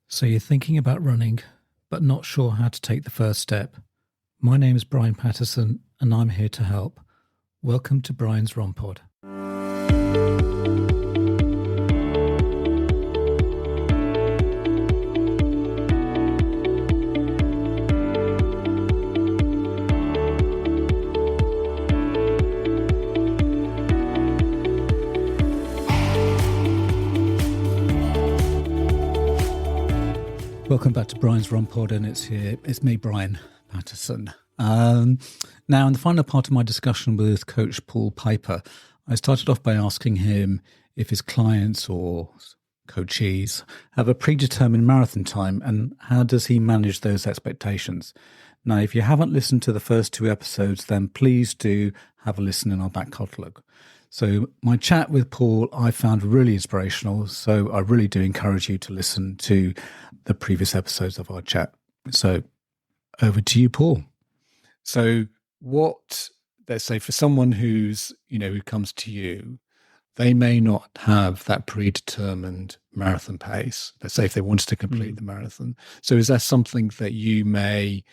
So you're thinking about running, but not sure how to take the first step. My name is Brian Patterson, and I'm here to help. Welcome to Brian's Rompod. Welcome back to Brian's Rompod, and it's me, Brian Patterson. Now, in the final part of my discussion with Coach Paul Piper, I started off by asking him if his clients or coachees have a predetermined marathon time, and how does he manage those expectations? Now, if you haven't listened to the first two episodes, then please do have a listen in our back catalogue. So my chat with Paul I found really inspirational, so I really do encourage you to listen to the previous episodes of our chat. So over to you, Paul. So let's say for someone who comes to you, they may not have that predetermined marathon pace. Let's say if they wanted to complete the marathon. So is that something that you may,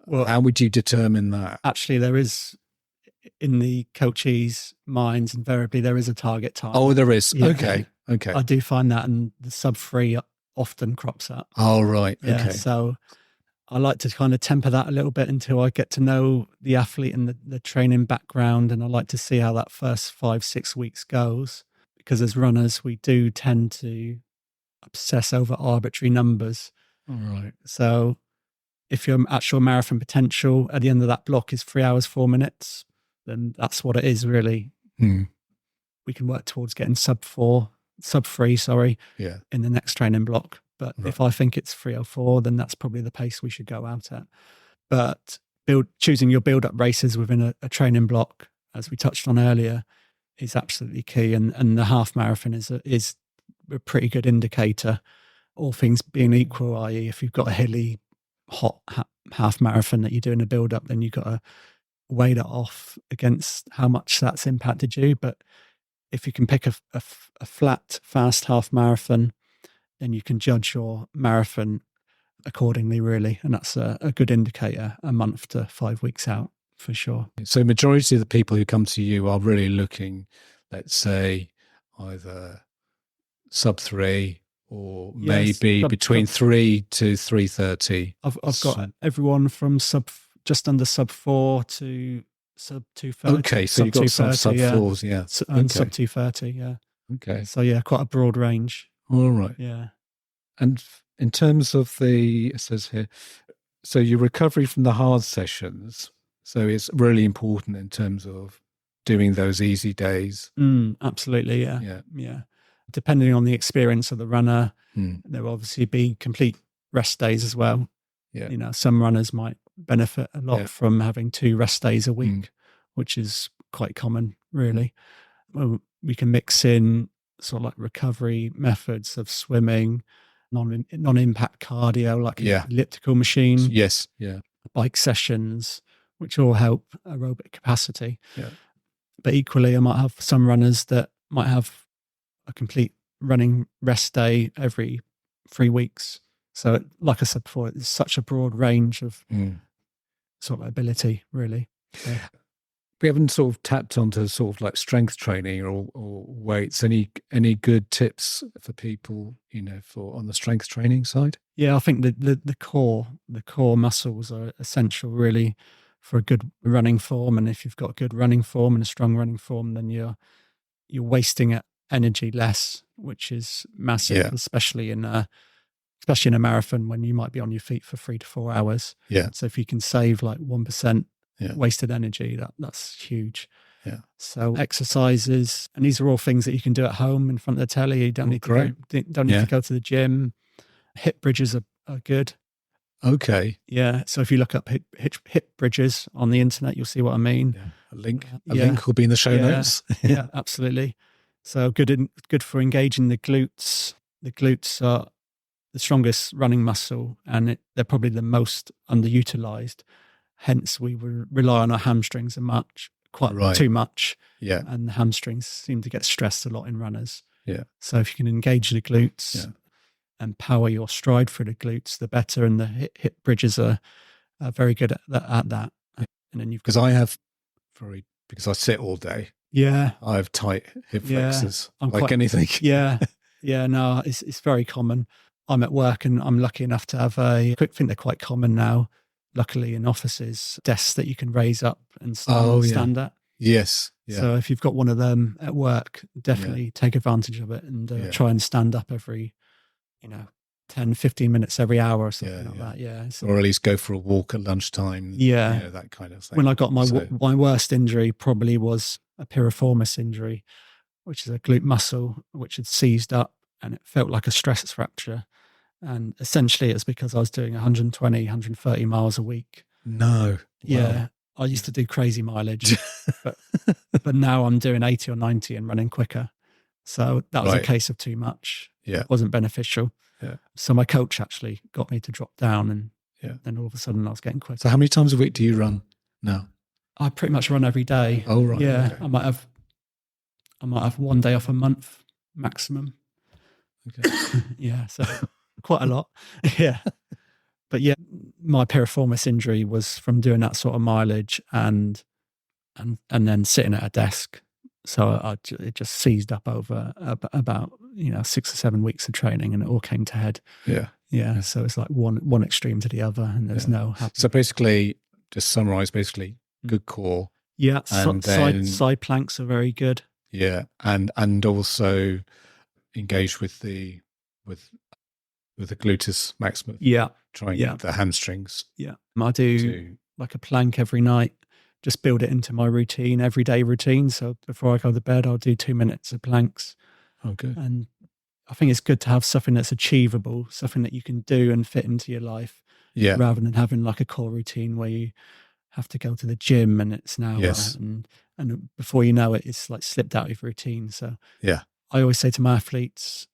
how would you determine that? Actually, there is, in the coachees' minds, invariably there is a target time. Oh, there is. Yeah. Okay. I do find that, and the sub-3 often crops up. Oh, right. Yeah, okay. So I like to kind of temper that a little bit until I get to know the athlete and the training background, and I like to see how that first 5-6 weeks goes, because as runners we do tend to obsess over arbitrary numbers. All right. So if your actual marathon potential at the end of that block is 3 hours 4 minutes, then that's what it is, really. We can work towards getting sub-3 in the next training block. But if I think it's 3:04, then that's probably the pace we should go out at. But choosing your build-up races within a training block, as we touched on earlier, is absolutely key. And the half marathon is a pretty good indicator, all things being equal, i.e. if you've got a hilly, hot half marathon that you're doing a build-up, then you've got to weigh that off against how much that's impacted you. But if you can pick a flat, fast half marathon, then you can judge your marathon accordingly, really. And that's a good indicator a month to 5 weeks out, for sure. So majority of the people who come to you are really looking, let's say, either sub-3 or maybe between 3 to 3:30. I've got everyone from just under sub-4 to sub-2:30. Okay, so you've got some sub-4s, yeah. And sub-2:30, yeah. Okay. So, yeah, quite a broad range. All right. Yeah. And in terms of it says here, so your recovery from the hard sessions, so it's really important in terms of doing those easy days. Absolutely, yeah. Depending on the experience of the runner, there will obviously be complete rest days as well. Yeah. Some runners might benefit a lot from having 2 rest days a week, which is quite common, really. We can mix in sort of like recovery methods of swimming, non-impact cardio, like elliptical machine, bike sessions, which all help aerobic capacity. Yeah. But equally, I might have some runners that might have a complete running rest day every 3 weeks. So, like I said before, it's such a broad range of sort of ability, really. Yeah. We haven't sort of tapped onto sort of like strength training or weights. Any good tips for people, for on the strength training side? Yeah, I think the core muscles are essential, really, for a good running form. And if you've got good running form and a strong running form, then you're wasting energy less, which is massive, especially in a marathon when you might be on your feet for 3 to 4 hours. Yeah. So if you can save like 1% wasted energy, that's huge. Yeah. So exercises, and these are all things that you can do at home in front of the telly. You don't need to go to the gym. Hip bridges are good. Okay. Yeah. So if you look up hip bridges on the internet, you'll see what I mean. Yeah. A link will be in the show notes. Yeah, absolutely. So good for engaging the glutes. The glutes are the strongest running muscle, and they're probably the most underutilized. Hence, we rely on our hamstrings too much. Yeah. And the hamstrings seem to get stressed a lot in runners. Yeah. So if you can engage the glutes and power your stride through the glutes, the better. And the hip bridges are very good at that. And then you've because I sit all day. Yeah, I have tight hip flexors, anything. Yeah, no, it's very common. I'm at work and I'm lucky enough to have I think they're quite common now, luckily in offices, desks that you can raise up and stand at. Yes. Yeah. So if you've got one of them at work, definitely take advantage of it and try and stand up every, 10, 15 minutes every hour or something like that. Yeah. Or at least go for a walk at lunchtime. Yeah. That kind of thing. When I got my worst injury probably was a piriformis injury, which is a glute muscle, which had seized up and it felt like a stress fracture. And essentially it's because I was doing 120, 130 miles a week. No. Wow. Yeah. I used to do crazy mileage, but now I'm doing 80 or 90 and running quicker. So that was a case of too much. Yeah. It wasn't beneficial. Yeah. So my coach actually got me to drop down and then all of a sudden I was getting quicker. So how many times a week do you run now? I pretty much run every day. Oh, right. Yeah. Okay. I might have one day off a month maximum. Okay. Yeah. So quite a lot. Yeah. But yeah, my piriformis injury was from doing that sort of mileage and then sitting at a desk. So it just seized up over about 6 or 7 weeks of training, and it all came to head. Yeah, yeah. So it's like one extreme to the other, and there's no happy. So basically, just summarize. Basically, good core. Yeah, and then, side planks are very good. Yeah, and also engage with the gluteus maximus. Yeah. Trying to get the hamstrings. Yeah. I do like a plank every night, just build it into my routine, everyday routine. So before I go to bed, I'll do 2 minutes of planks. Oh, good. And I think it's good to have something that's achievable, something that you can do and fit into your life. Yeah. Rather than having like a core routine where you have to go to the gym and it's now, and before you know it, it's like slipped out of your routine. So yeah, I always say to my athletes,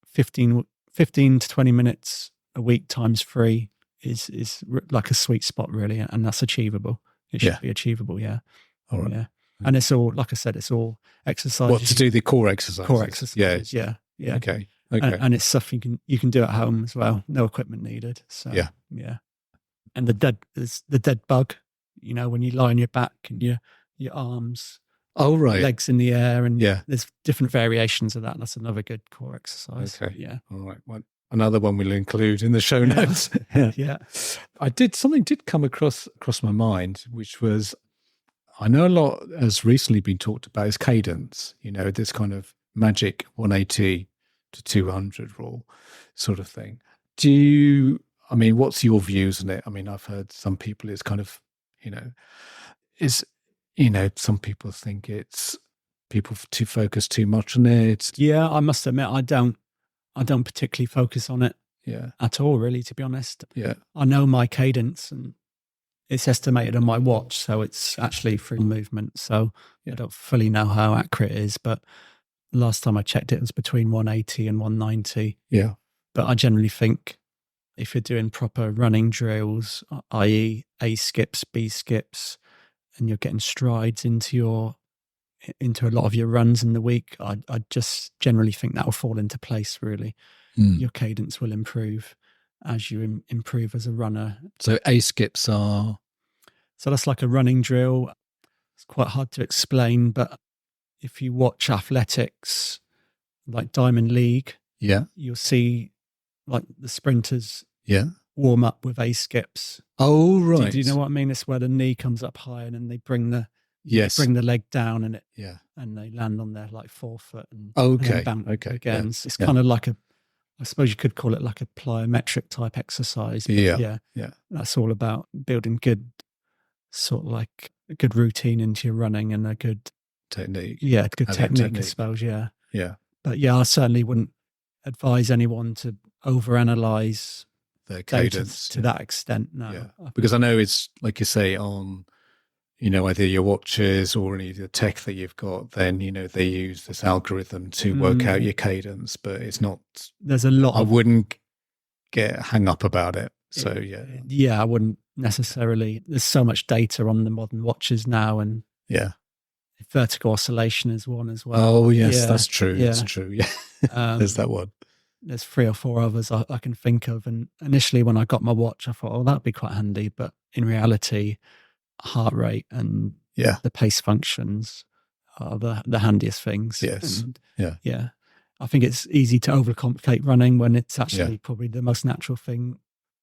15 to 20 minutes a week times 3 is like a sweet spot, really, and that's achievable. It should be achievable, yeah. All right. Yeah. And it's all, like I said, it's all exercise. What, to do the core exercises? Core exercises, yeah. Okay. And it's stuff you can do at home as well. No equipment needed. So yeah. And the dead bug, when you lie on your back and your arms, legs in the air, and there's different variations of that. That's another good core exercise. Okay. Yeah. All right. Well, another one we'll include in the show notes. Yeah. Something did come across my mind, which was, I know a lot has recently been talked about is cadence, this kind of magic 180 to 200 rule sort of thing. What's your views on it? I've heard some people, it's kind of, some people think it's people to focus too much on it. Yeah, I must admit, I don't particularly focus on it at all, really, to be honest. Yeah. I know my cadence and it's estimated on my watch, so it's actually through movement. So I don't fully know how accurate it is, but last time I checked it was between 180 and 190. Yeah. But I generally think if you're doing proper running drills, i.e. A skips, B skips, and you're getting strides into a lot of your runs in the week, I just generally think that will fall into place, really. Your cadence will improve as you improve as a runner. So A skips are? So that's like a running drill. It's quite hard to explain, but if you watch athletics, like Diamond League, you'll see like the sprinters warm up with A skips. Oh, right. Do you know what I mean? It's where the knee comes up high and then they bring the leg down and and they land on their like forefoot and then bounce again. Yeah. It's kind of like I suppose you could call it like a plyometric type exercise. Yeah. That's all about building good, sort of like a good routine into your running and a good technique. Yeah, good technique, I suppose. Yeah. Yeah. But I certainly wouldn't advise anyone to overanalyze their cadence to that extent. No. Yeah. Because I know it's like you say on, either your watches or any of the tech that you've got, then, they use this algorithm to work out your cadence, but it's not. There's a lot. I wouldn't hang up about it. So, Yeah, I wouldn't necessarily. There's so much data on the modern watches now, and vertical oscillation is one as well. Oh, yes, that's true. Yeah. That's true. Yeah. There's that one. there's 3 or 4 others I can think of. And initially when I got my watch, I thought, oh, that'd be quite handy. But in reality, heart rate and the pace functions are the handiest things. Yes. And I think it's easy to overcomplicate running when it's actually Yeah. probably the most natural thing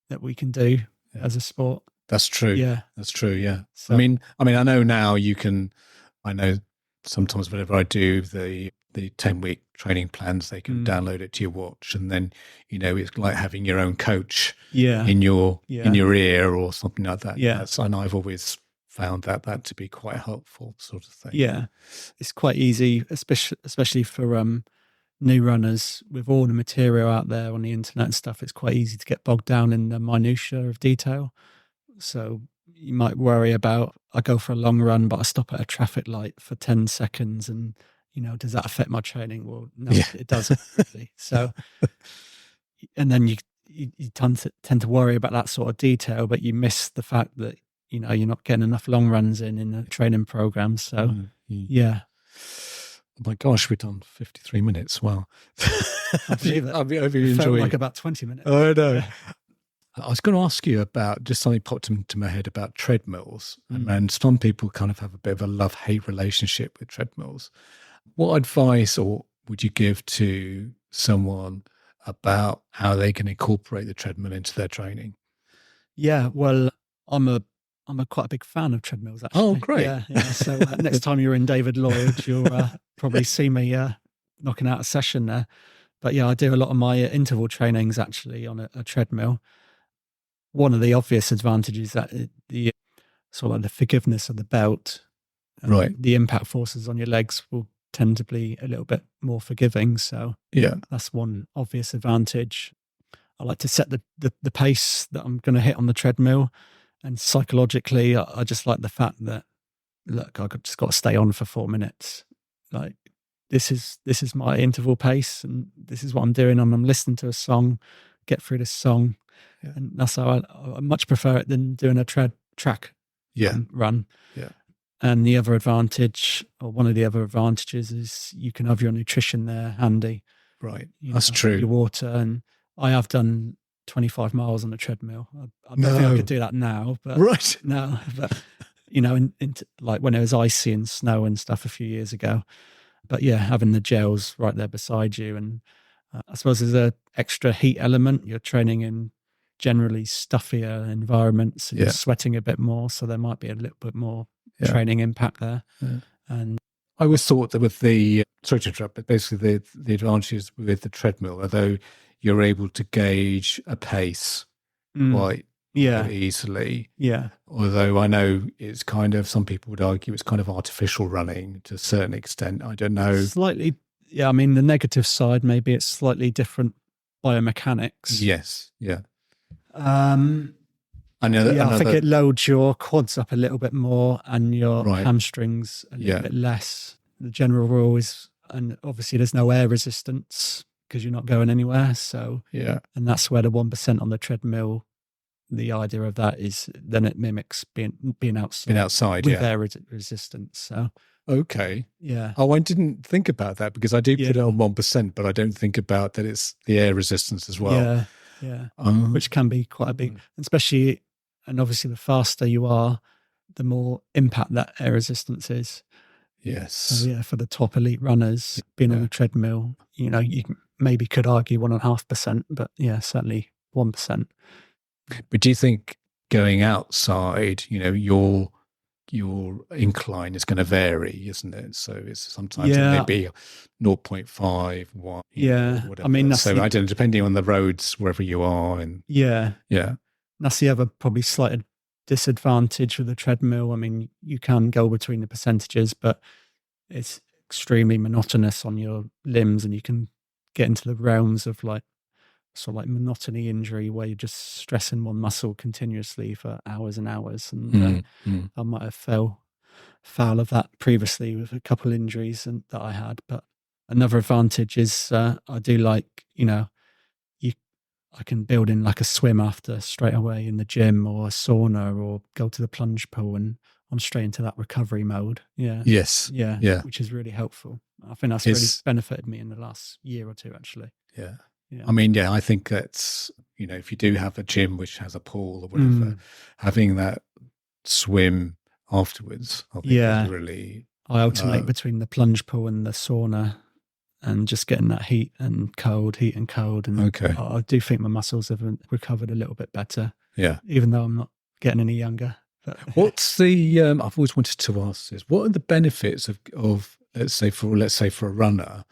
that we can do as a sport. That's true. Yeah. That's true. Yeah. So, I mean, I know now I know sometimes whenever I do the 10-week training plans, they can download it to your watch, and then, it's like having your own coach in your ear or something like that. Yeah. And I've always found that to be quite helpful sort of thing. Yeah. It's quite easy, especially for new runners with all the material out there on the internet and stuff. It's quite easy to get bogged down in the minutiae of detail. So you might worry about, I go for a long run, but I stop at a traffic light for 10 seconds and, does that affect my training? Well, no, it doesn't really. So, and then you tend to worry about that sort of detail, but you miss the fact that, you're not getting enough long runs in the training program. So, yeah. Oh my gosh, we've done 53 minutes. Wow. I believe it. I've been enjoying like about 20 minutes. Oh, I know. I was going to ask you about, just something popped into my head about treadmills. And some people kind of have a bit of a love-hate relationship with treadmills. What advice would you give to someone about how they can incorporate the treadmill into their training? Yeah, well, I'm quite a big fan of treadmills, actually. Oh, great. Yeah. So next time you're in David Lloyd, you'll probably see me knocking out a session there. But yeah, I do a lot of my interval trainings actually on a treadmill. One of the obvious advantages that the sort of like the forgiveness of the belt, right? The impact forces on your legs will tend to be a little bit more forgiving. So that's one obvious advantage. I like to set the pace that I'm going to hit on the treadmill, and psychologically, I just like the fact that, look, I've just got to stay on for 4 minutes. Like this is my interval pace, and this is what I'm doing, and I'm listening to a song, get through this song. Yeah. And that's how I much prefer it than doing a track run. Yeah. And the other advantage, or one of the other advantages, is you can have your nutrition there handy. Right. That's true. Your water. And I have done 25 miles on a treadmill. I don't think I could do that now. But right. No. But, like when it was icy and snow and stuff a few years ago. But yeah, having the gels right there beside you. And I suppose there's an extra heat element. You're training in generally stuffier environments, and you're sweating a bit more, so there might be a little bit more training impact there. And I always thought that with the sorry to interrupt, but basically the advantages with the treadmill, although you're able to gauge a pace quite easily. Yeah. Although I know it's kind of, some people would argue it's kind of artificial running to a certain extent. I don't know. Slightly. Yeah. I mean, the negative side, maybe it's slightly different biomechanics. Yes. Yeah. I think it loads your quads up a little bit more and your hamstrings a little bit less. The general rule is, and obviously there's no air resistance because you're not going anywhere. So and that's where the 1% on the treadmill, the idea of that is then it mimics being outside with air resistance. So okay, yeah. Oh, I didn't think about that because I do put it on 1%, but I don't think about that it's the air resistance as well. Yeah. Yeah, which can be quite a big, especially, and obviously the faster you are, the more impact that air resistance is. Yes. So for the top elite runners, being on a treadmill, you maybe could argue 1.5%, but certainly 1%. But do you think going outside, your incline is going to vary, isn't it? So it's sometimes it may be 0.5, 1, whatever. I mean, so I don't know, depending on the roads wherever you are, and that's the other probably slight disadvantage with the treadmill. I mean, you can go between the percentages, but it's extremely monotonous on your limbs, and you can get into the realms of like monotony injury where you're just stressing one muscle continuously for hours and hours. And I might have fell foul of that previously with a couple injuries that I had. But another advantage is I do like, I can build in like a swim after straight away in the gym, or a sauna, or go to the plunge pool, and I'm straight into that recovery mode. Yeah. Yes. Yeah. Which is really helpful. I think that's really benefited me in the last year or two, actually. Yeah. Yeah. I mean, yeah, I think that's, if you do have a gym which has a pool or whatever, having that swim afterwards, I think is really... I alternate between the plunge pool and the sauna, and just getting that heat and cold. And I do think my muscles have recovered a little bit better. Yeah. Even though I'm not getting any younger. But what's the, I've always wanted to ask this, what are the benefits of let's say for a runner,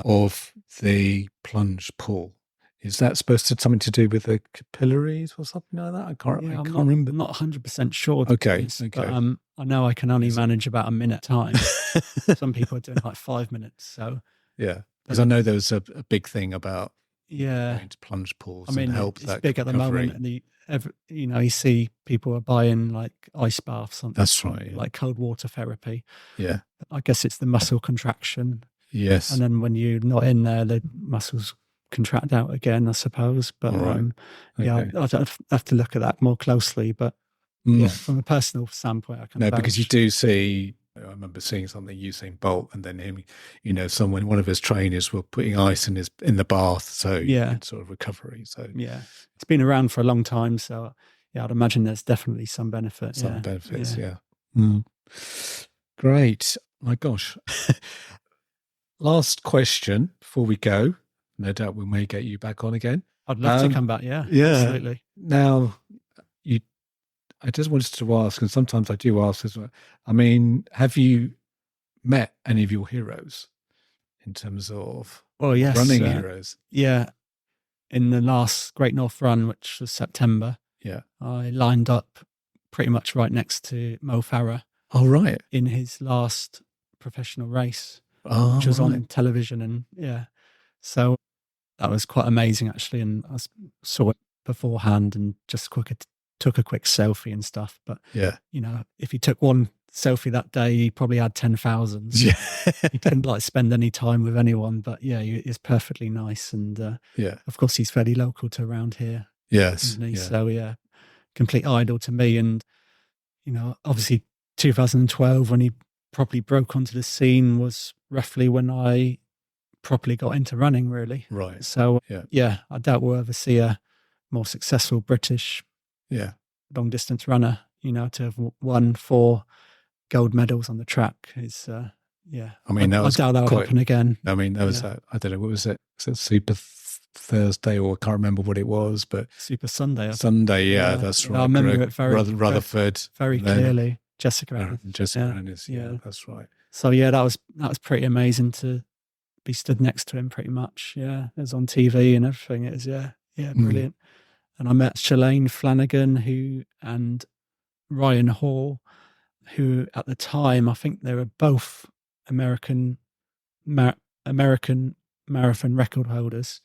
of the plunge pool? Is that supposed to have something to do with the capillaries or something like that? I can't remember. I'm not 100% sure. Okay. But I know I can only manage about a minute time. Some people are doing like 5 minutes. So yeah, because I know there was a big thing about going to plunge pools. I mean, and help it's that big recovery. At the moment, and you see people are buying like ice baths. That's right. Yeah. Like cold water therapy. Yeah, I guess it's the muscle contraction. Yes, and then when you're not in there, the muscles contract out again, I suppose. But I'd have to look at that more closely. But from a personal standpoint, I can because you do see. I remember seeing something Usain Bolt, and then him, one of his trainers were putting ice in the bath, so sort of recovery. So it's been around for a long time. So I'd imagine there's definitely some benefit. Some benefits, Great. My gosh. Last question before we go. No doubt we may get you back on again. I'd love to come back. Yeah, absolutely. Now, I just wanted to ask, and sometimes I do ask as well, I mean, have you met any of your heroes in terms of running heroes? Yeah. In the last Great North Run, which was September, I lined up pretty much right next to Mo Farah. Oh, right. In his last professional race, which was on television. And so that was quite amazing, actually. And I saw it beforehand and just took a quick selfie and stuff. But, if he took one selfie that day, he probably had 10,000. Yeah. He didn't spend any time with anyone, but he's perfectly nice. And of course, he's fairly local to around here. Yes. So, complete idol to me. And, obviously 2012, when he properly broke onto the scene, was roughly when I properly got into running, really. Right. So, I doubt we'll ever see a more successful British long distance runner, to have won 4 gold medals on the track is, I mean, I doubt that will happen again. I mean, that was, I don't know, what was it? Was it Super Thursday, or I can't remember what it was, but Super Sunday. Sunday, that's right. I remember it very Rutherford. Very clearly. Jessica Annis, that's right. So that was pretty amazing to be stood next to him, pretty much. Yeah, it was on TV and everything. It was brilliant. And I met Shalane Flanagan and Ryan Hall, who at the time, I think they were both American marathon record holders.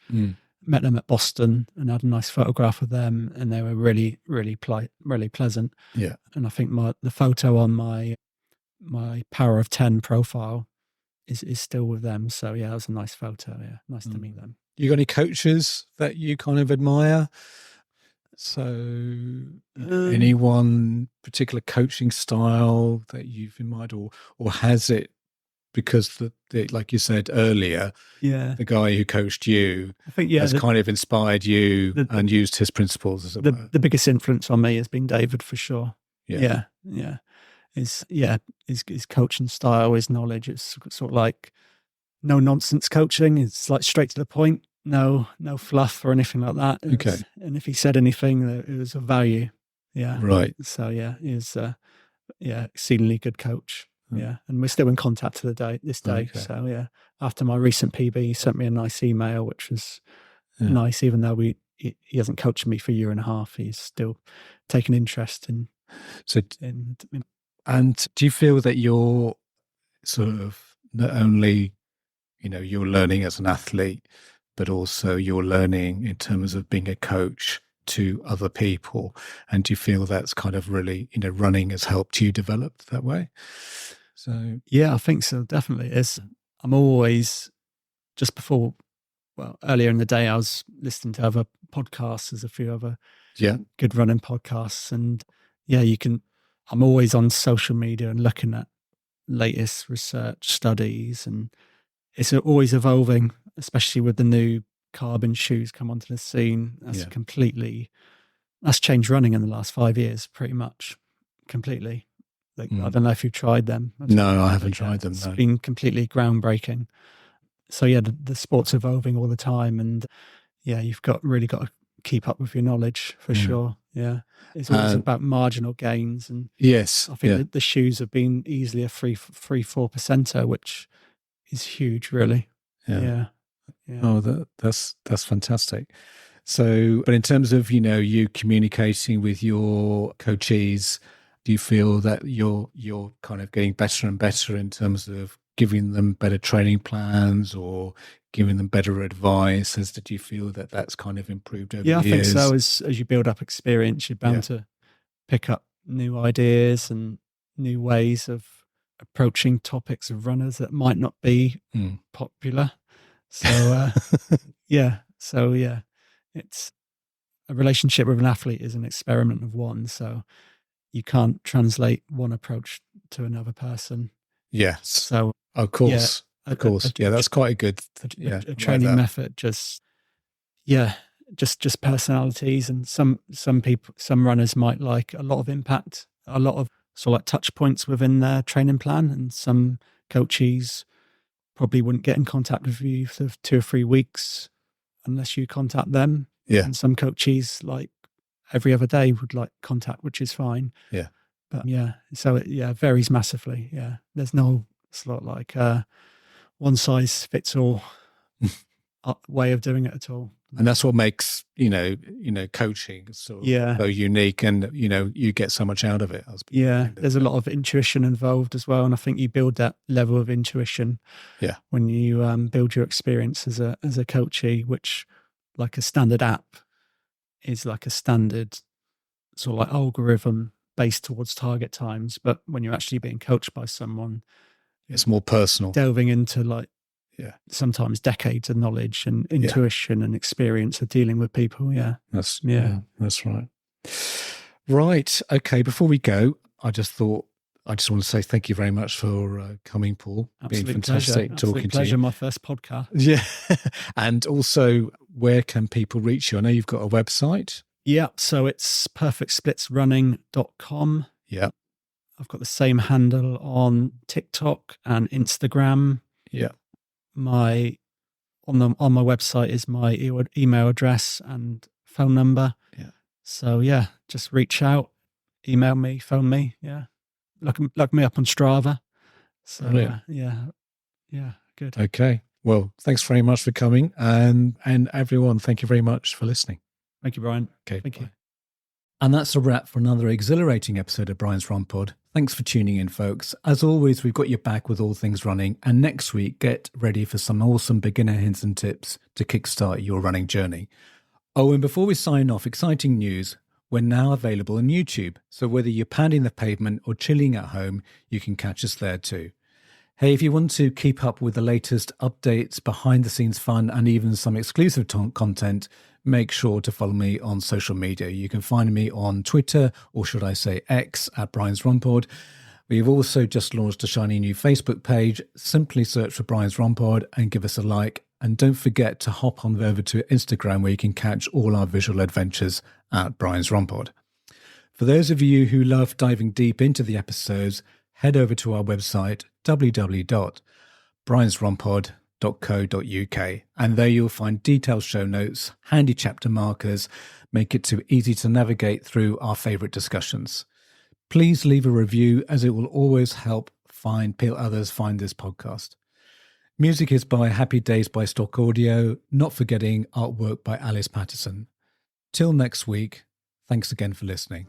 Met them at Boston and had a nice photograph of them, and they were really, really, really pleasant. Yeah. And I think the photo on my Power of 10 profile is still with them. So that was a nice photo. Yeah, nice to meet them. You got any coaches that you kind of admire? So, any one particular coaching style that you've in mind, or has it, because the like you said earlier, the guy who coached you, I think, has kind of inspired you and used his principles as the biggest influence on me has been David, for sure. Yeah. His coaching style, his knowledge, it's sort of like no nonsense coaching. It's like straight to the point. No fluff or anything like that. And if he said anything, it was of value. Yeah. Right. So he was exceedingly good coach. Yeah. And we're still in contact to this day. Okay. So after my recent PB, he sent me a nice email, which was nice, even though he hasn't coached me for a year and a half. He's still taken interest in. So, and do you feel that you're sort of not only, you're learning as an athlete, but also you're learning in terms of being a coach to other people? And do you feel that's kind of really, running has helped you develop that way? So I think so, definitely. I'm always, just before, earlier in the day, I was listening to other podcasts. There's a few other good running podcasts. And I'm always on social media and looking at latest research studies, and it's always evolving, especially with the new carbon shoes come onto the scene. That's changed running in the last 5 years, pretty much, completely. I don't know if you've tried them. No, I haven't tried them. It's been completely groundbreaking. So the sport's evolving all the time, and you've really got to keep up with your knowledge for sure. Yeah, it's always about marginal gains, and yes, I think that the shoes have been easily a 3-4%, which is huge, really. Yeah. Oh, that's fantastic. So, but in terms of you communicating with your coachees, do you feel that you're kind of getting better and better in terms of giving them better training plans or giving them better advice? Did you feel that that's kind of improved over the years? I think so. As you build up experience, you're bound to pick up new ideas and new ways of approaching topics of runners that might not be popular. So, it's a relationship with an athlete is an experiment of one. So you can't translate one approach to another person. Yes. So of course, that's quite a good a training method. Just personalities, and some runners might like a lot of impact, a lot of sort of like touch points within their training plan, and some coaches probably wouldn't get in contact with you for 2 or 3 weeks unless you contact them. Yeah. And some coaches, like every other day, would like contact, which is fine. Yeah. But so it varies massively. Yeah. There's no sort of like one size fits all way of doing it at all. And that's what makes, coaching sort of so unique, and, you get so much out of it. There's a lot of intuition involved as well. And I think you build that level of intuition when you build your experience as a coachee, which, like a standard app, is like a standard sort of like algorithm based towards target times. But when you're actually being coached by someone, it's more personal, delving into like sometimes decades of knowledge and intuition and experience of dealing with people. That's right. Right. Okay. Before we go, I just want to say thank you very much for coming, Paul. Absolute been fantastic pleasure. talking to you. My first podcast. Yeah. And also, where can people reach you? I know you've got a website. Yeah. So it's perfectsplitsrunning.com. Yeah. I've got the same handle on TikTok and Instagram. Yeah. On my website is my email address and phone number. Yeah. So just reach out, email me, phone me. Yeah. Look me up on Strava. So good. Okay. Well, thanks very much for coming, and everyone, thank you very much for listening. Thank you, Brian. Okay. Thank you. And that's a wrap for another exhilarating episode of Brian's Rompod. Thanks for tuning in, folks. As always, we've got your back with all things running. And next week, get ready for some awesome beginner hints and tips to kickstart your running journey. Oh, and before we sign off, exciting news. We're now available on YouTube. So whether you're pounding the pavement or chilling at home, you can catch us there too. Hey, if you want to keep up with the latest updates, behind the scenes fun, and even some exclusive content, make sure to follow me on social media. You can find me on Twitter, or should I say X, at Brian's Rompod. We've also just launched a shiny new Facebook page. Simply search for Brian's Rompod and give us a like. And don't forget to hop on over to Instagram, where you can catch all our visual adventures at Brian's Rompod. For those of you who love diving deep into the episodes, head over to our website, www.briansrompod.co.uk, and there you'll find detailed show notes, handy chapter markers, make it too easy to navigate through our favourite discussions. Please leave a review, as it will always help others find this podcast. Music is by Happy Days by Stock Audio, not forgetting artwork by Alice Patterson. Till next week, thanks again for listening.